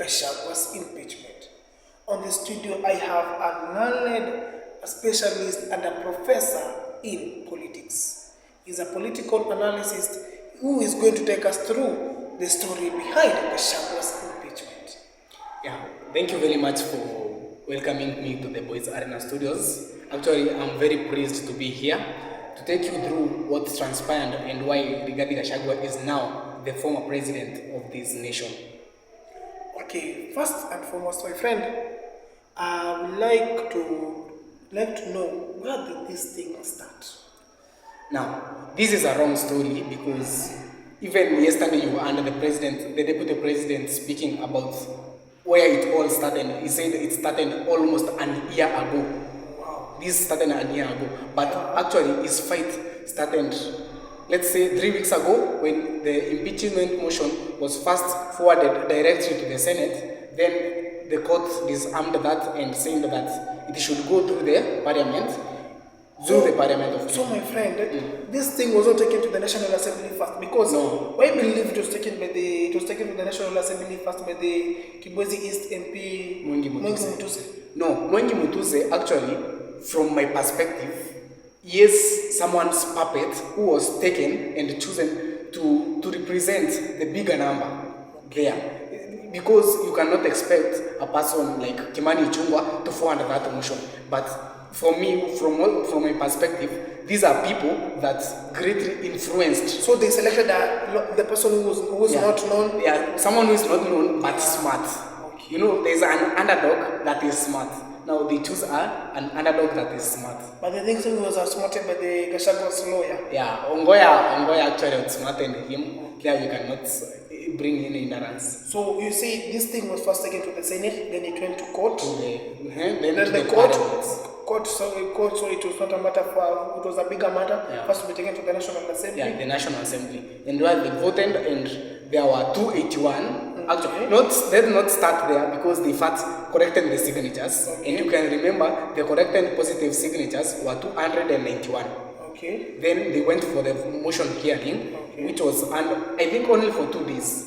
Gachagua'S impeachment. On the studio, I have a learned specialist and a professor in politics. He's a political analyst who is going to take us through the story behind Gachagua'S impeachment. Yeah, thank you very much for welcoming me to the Boys Arena Studios. Actually, I'm very pleased to be here to take you through what transpired and why Rigathi Gachagua is now the former president of this nation. Okay, first and foremost, my friend, I would like to know where did this thing start? Now, this is a wrong story because even yesterday you were under the deputy president speaking about where it all started. He said it started almost an year ago. Wow. This started an year ago, but actually his fight started, let's say, 3 weeks ago when the impeachment motion was first forwarded directly to the Senate. Then the court disarmed that and said that it should go through the parliament. So my friend, this thing was not taken to the National Assembly first because I believe it was taken to the National Assembly first by the Kibwezi East MP Mwengi Mutuse. No, Mwengi Mutuse actually, from my perspective, is someone's puppet who was taken and chosen to represent the bigger number there. Because you cannot expect a person like Kimani Ichung'wah to forward that motion. But for me, from my perspective, these are people that greatly influenced. So they selected the person who was not known? Yeah, someone who is not known but smart. Okay. You know, there's an underdog that is smart. Now they choose an underdog that is smart. But the thing he was outsmarted by the Gachagua'S lawyer. Yeah, Ongoya actually outsmarted him. There you cannot bring in ignorance. So you see, this thing was first taken to the Senate, then it went to court. Then the court, so it was not a matter for, it was a bigger matter. Yeah. First to be taken to the National Assembly. Yeah, the National Assembly. And where they voted, and there were 281. Actually, they did not start there because they first corrected the signatures. Okay. And you can remember the corrected positive signatures were 291. Okay. Then they went for the motion hearing, which was, and I think only for 2 days.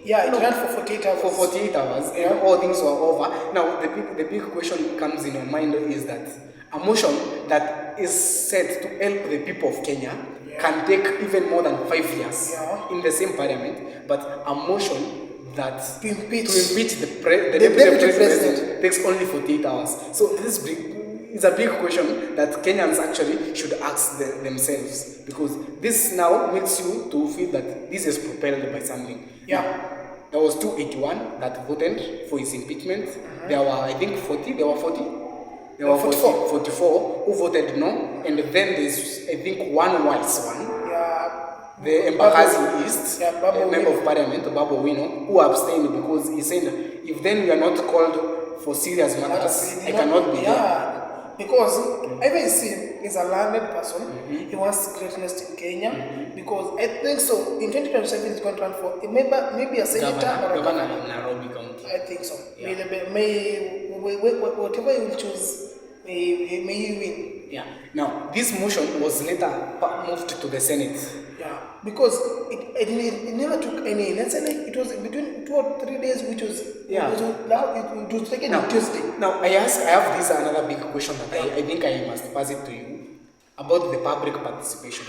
Yeah, it ran for 48 hours. For 48 hours, and all things were over. Now, the big question comes in your mind is that a motion that is set to help the people of Kenya can take even more than 5 years in the same parliament, but a motion that to impeach the deputy president takes only 48 hours. So this is a big question that Kenyans actually should ask themselves, because this now makes you to feel that this is propelled by something. Yeah. There was 281 that voted for his impeachment. There were, I think, 40. There were 40. There were 44 who voted no. And then there's, I think, one wise one. Yeah. The Embakasi East, member of parliament, Babu Wino, who abstained because he said, if then we are not called for serious matters, I cannot be there. Because even see, he's a learned person. He wants greatness in Kenya. Because I think so. In 2027, he's going to run for maybe a senator or a governor in Nairobi County. I think so. Yeah. Whatever he will choose, may he win. Yeah. Now, this motion was later moved to the Senate. Yeah. Because it never took any. Let's say like it was between 2 or 3 days, which was it was taken on Tuesday. Now I have this another big question that I think I must pass it to you about the public participation.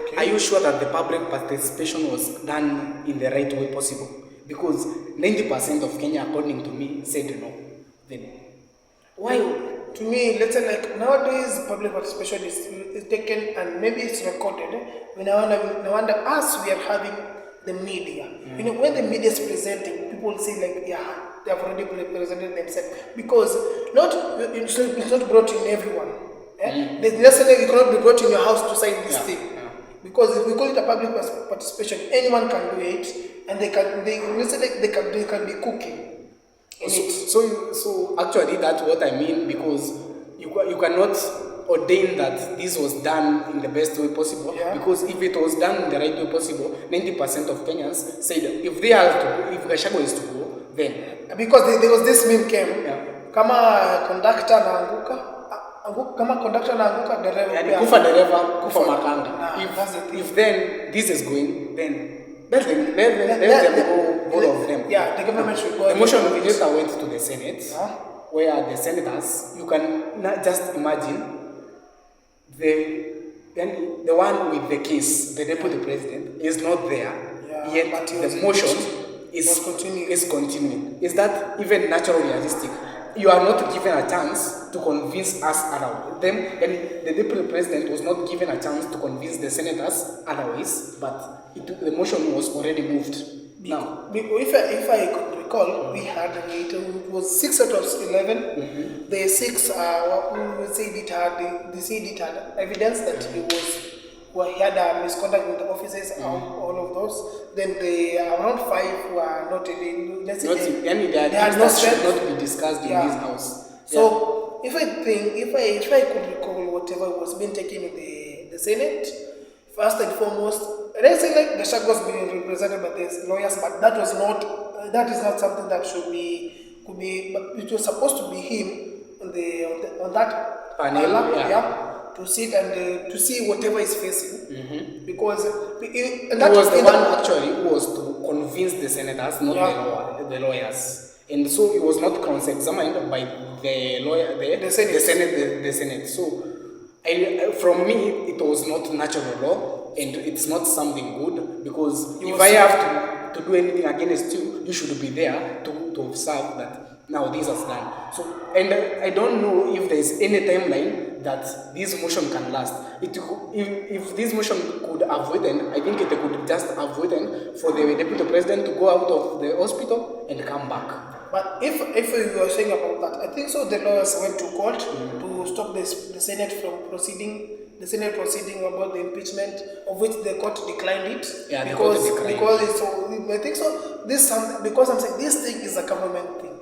Okay. Are you sure that the public participation was done in the right way possible? Because 90% of Kenya, according to me, said no. Then why? To me, let's say like nowadays public participation is taken and maybe it's recorded. No wonder us, we are having the media. You know, when the media is presenting, people say like, yeah, they have already presented themselves. Because it's not brought in everyone. Let's say you cannot be brought in your house to sign this thing. Yeah. Because if we call it a public participation, anyone can do it, and they can be cooking. So actually that's what I mean, because you cannot ordain that this was done in the best way possible, because if it was done in the right way possible, 90% of Kenyans said if Gachagua is to go, then because there was this meme came kama conductor naanguka dereva kufa makanga. If then this is going, then let them go both of them. Yeah, the government should go. The motion later went to the Senate, Yeah. where the senators, you can not just imagine the one with the case, the deputy president, is not there. Yeah, Yet but the motion is continuing. Is that even naturally realistic? You are not given a chance to convince us otherwise. And the deputy president was not given a chance to convince the senators otherwise, but the motion was already moved. Now, if I could recall, we had it was 6 out of 11. The 6 we said it had they said it had evidence that he had a misconduct with the officers, all of those. Then the around 5 were not in. Let's say they had no should not be discussed in this house. So if I could recall whatever was being taken in the Senate, first and foremost, let's say like Gachagua'S being represented by the lawyers, but that is not something that could be. But it was supposed to be him on that panel, to sit and to see whatever is facing, because he was the one actually who was to convince the senators, not the lawyers, and so he was not cross-examined by the lawyer, the Senate. So, from me, it was not natural law, and it's not something good, because if I have to do anything against you, you should be there to observe that now this is done. So, and I don't know if there is any timeline that this motion can last. If this motion could have waited, I think it could just have waited for the deputy president to go out of the hospital and come back. But if you are saying about that, I think so. The lawyers went to court to stop the Senate from proceeding. The Senate proceeding about the impeachment, of which the court declined it. Yeah, because it's so. I think so. Because I'm saying this thing is a government thing.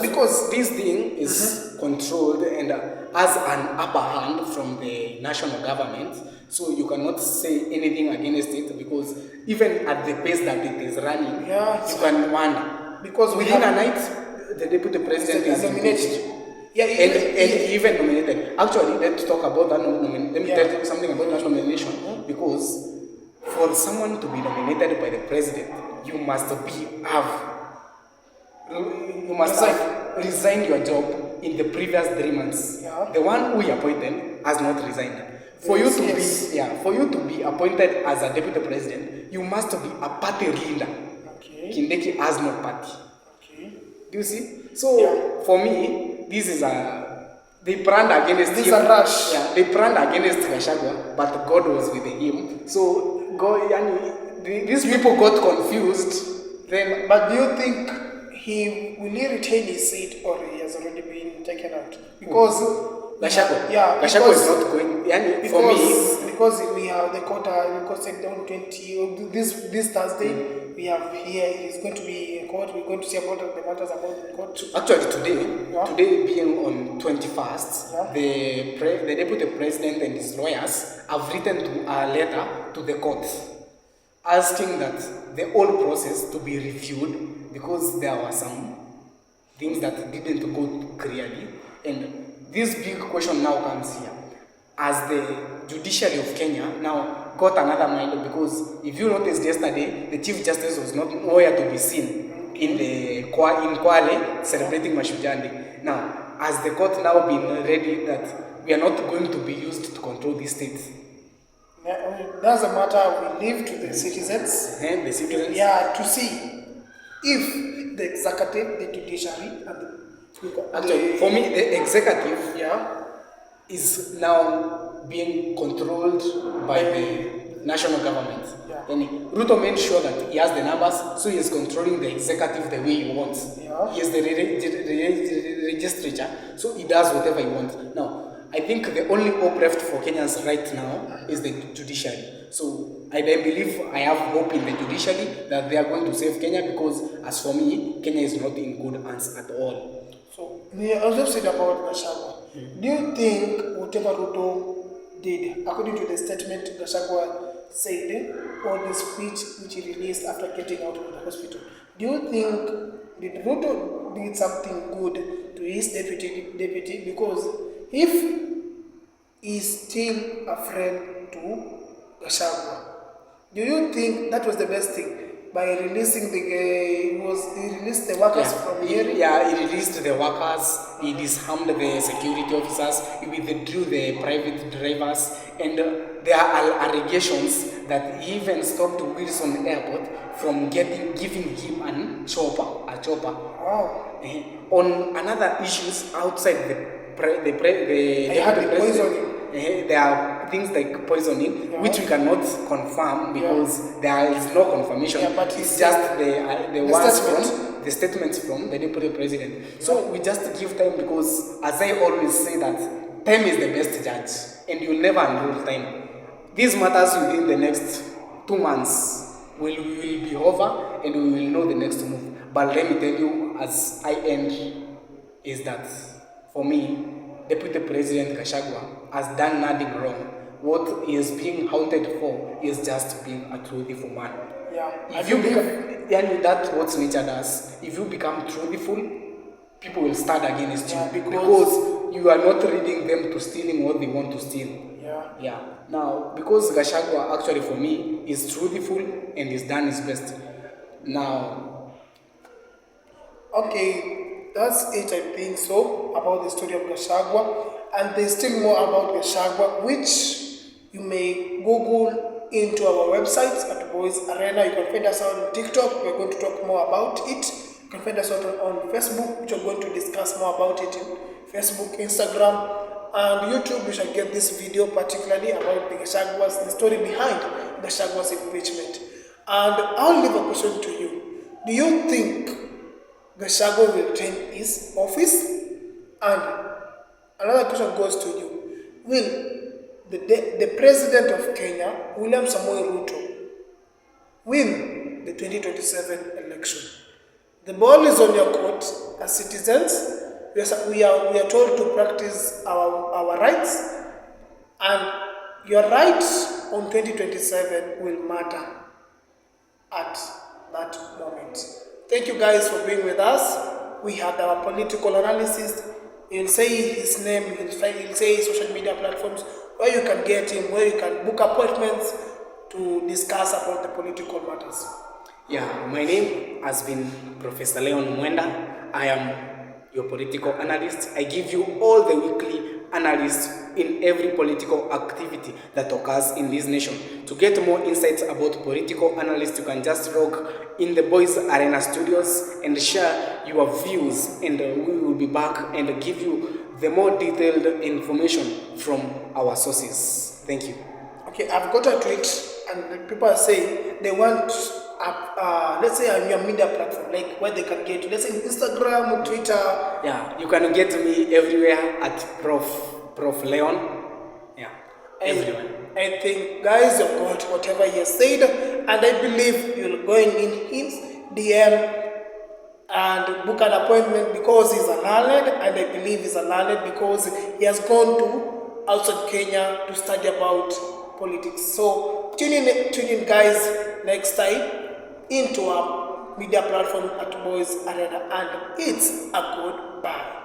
Because this thing is controlled and has an upper hand from the national government, so you cannot say anything against it, because even at the pace that it is running, you can wonder. Because within a night, the deputy president is impeached. And even nominated. Actually, let's talk about that. Let me tell you something about that nomination. Because for someone to be nominated by the president, you must have resigned your job in the previous 3 months. Yeah. The one who he appointed has not resigned. For you to be appointed as a deputy president, you must be a party leader. Okay. Kindiki has no party. Okay. Do you see? So for me, this is they planned against this him. This is a rush. Yeah, they planned against Gachagua, but God was with him. So these people got confused. Then, but do you think will he retain his seat, or he has already been taken out? Because Gachagua is not going. For me, because we have the court requested on 20 this Thursday. We have here, he's going to be in court. We're going to see about the matters about the court. Actually, today being on 21st, the deputy president and his lawyers have written a letter to the court asking that the whole process to be reviewed, because there were some things that didn't go clearly. And this big question now comes here. As the judiciary of Kenya now got another mind, because if you noticed yesterday, the Chief Justice was not nowhere to be seen in Kwale celebrating Mashujaa Day. Now, has the court now been ready that we are not going to be used to control this state? That's a matter we leave to the citizens. The citizens? Yeah, to see if the executive, the judiciary, and actually, for me, the executive is now being controlled by the national government. And Ruto made sure that he has the numbers, so he is controlling the executive the way he wants. He is the legislature, so he does whatever he wants. Now, I think the only hope left for Kenyans right now is the judiciary. So I believe I have hope in the judiciary that they are going to save Kenya, because as for me, Kenya is not in good hands at all. So, I also said about Gachagua. Do you think whatever Ruto did, according to the statement Gachagua said, or the speech which he released after getting out of the hospital, do you think did Ruto did something good to his deputy? Because if he's still a friend to Gachagua, do you think that was the best thing? by releasing he released the workers from here. Yeah, he released the workers, he disarmed the security officers, he withdrew the private drivers, and there are allegations that he even stopped Wilson Airport from giving him a chopper. Wow. On another issues outside the poisoning. There are things like poisoning, which we cannot confirm because there is no confirmation. Yeah, but it's just the statements from the deputy president. So we just give time because, as I always say, that time is the best judge, and you'll never unrule time. These matters within the next 2 months will be over, and we will know the next move. But let me tell you, as I end, is that for me, Deputy President Gachagua has done nothing wrong. What he is being haunted for is just being a truthful man. Yeah. If you become, and that's what nature does. If you become truthful, people will stand against you because you are not reading them to stealing what they want to steal. Yeah. Now, because Gachagua actually for me is truthful and he's done his best. Now, okay, that's it, I think so, about the story of Gachagua. And there's still more about Gachagua, which you may Google into our websites at Boys Arena. You can find us out on TikTok. We're going to talk more about it. You can find us out on Facebook, which we're going to discuss more about it in Facebook, Instagram, and YouTube. We shall get this video particularly about the story behind Gachagua'S impeachment. And I'll leave a question to you. Do you think Gachagua will retain his office? And another question goes to you. Will the president of Kenya, William Samoei Ruto, win the 2027 election? The ball is on your court. As citizens, we are told to practice our rights, and your rights on 2027 will matter at that moment. Thank you guys for being with us. We had our political analysis. He'll say his name, he'll say his social media platforms, where you can get him, where you can book appointments to discuss about the political matters. Yeah, my name has been Professor Leon Mwenda. I am your political analyst. I give you all the weekly analysts in every political activity that occurs in this nation. To get more insights about political analysts, you can just log in the Boys Arena Studios and share your views, and we will be back and give you the more detailed information from our sources. Thank you. Okay, I've got a tweet, and people are saying they want let's say a media platform, like where they can get you. Let's say Instagram, Twitter. Yeah, you can get me everywhere at Prof Leon. Yeah, everywhere. I think, guys, you've got whatever he has said, and I believe you'll go in his DM and book an appointment because he's a learned, and I believe he's a learned because he has gone to outside Kenya to study about politics. So tune in, guys, next time into our media platform at Boys Arena, and it's a goodbye.